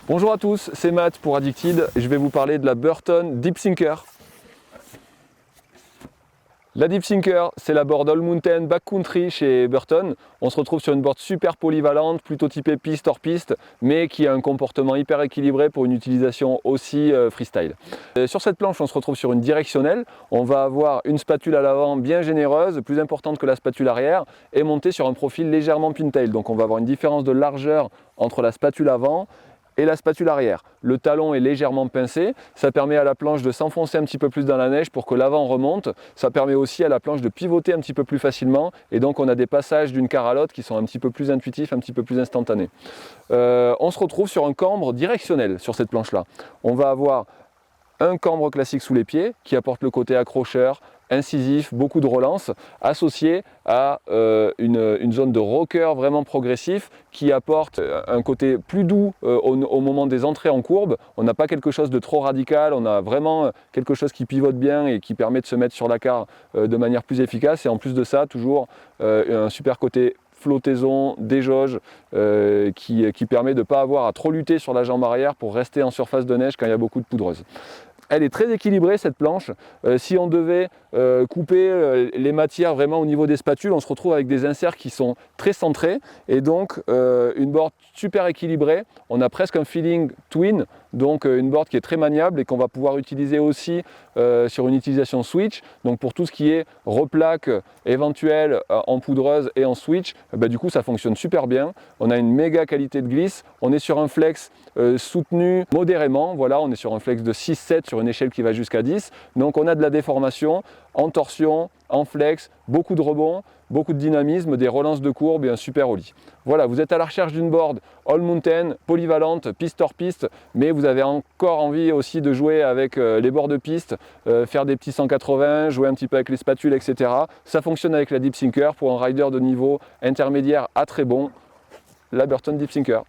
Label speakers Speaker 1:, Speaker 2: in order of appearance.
Speaker 1: Bonjour à tous, c'est Matt pour Addicted et je vais vous parler de la Burton Deep Sinker. La Deep Sinker, c'est la board All Mountain Backcountry chez Burton. On se retrouve sur une board super polyvalente, plutôt typée piste hors piste, mais qui a un comportement hyper équilibré pour une utilisation aussi freestyle. Sur cette planche, on se retrouve sur une directionnelle. On va avoir une spatule à l'avant bien généreuse, plus importante que la spatule arrière, et montée sur un profil légèrement pintail. Donc on va avoir une différence de largeur entre la spatule avant et la spatule arrière. Le talon est légèrement pincé, ça permet à la planche de s'enfoncer un petit peu plus dans la neige pour que l'avant remonte. Ça permet aussi à la planche de pivoter un petit peu plus facilement et donc on a des passages d'une carre à l'autre qui sont un petit peu plus intuitifs, un petit peu plus instantanés. On se retrouve sur un cambre directionnel sur cette planche-là. On va avoir un cambre classique sous les pieds qui apporte le côté accrocheur, incisif, beaucoup de relance, associé à une zone de rocker vraiment progressif qui apporte un côté plus doux au moment des entrées en courbe. On n'a pas quelque chose de trop radical, on a vraiment quelque chose qui pivote bien et qui permet de se mettre sur la carre de manière plus efficace. Et en plus de ça, toujours un super côté flottaison, déjauge qui permet de ne pas avoir à trop lutter sur la jambe arrière pour rester en surface de neige quand il y a beaucoup de poudreuse. Elle est très équilibrée cette planche. Si on devait couper les matières vraiment au niveau des spatules, on se retrouve avec des inserts qui sont très centrés et donc une board super équilibrée. On a presque un feeling twin, donc une board qui est très maniable et qu'on va pouvoir utiliser aussi sur une utilisation switch. Donc pour tout ce qui est replaque éventuelle en poudreuse et en switch, du coup ça fonctionne super bien. On a une méga qualité de glisse. On est sur un flex soutenu modérément. Voilà, on est sur un flex de 6-7 sur une échelle qui va jusqu'à 10. Donc on a de la déformation en torsion, en flex, beaucoup de rebond, beaucoup de dynamisme, des relances de courbe et un super ollie. Voilà, vous êtes à la recherche d'une board all mountain, polyvalente, piste hors piste, mais vous avez encore envie aussi de jouer avec les bords de piste, faire des petits 180, jouer un petit peu avec les spatules, etc. Ça fonctionne avec la Deep Sinker pour un rider de niveau intermédiaire à très bon, la Burton Deep Sinker.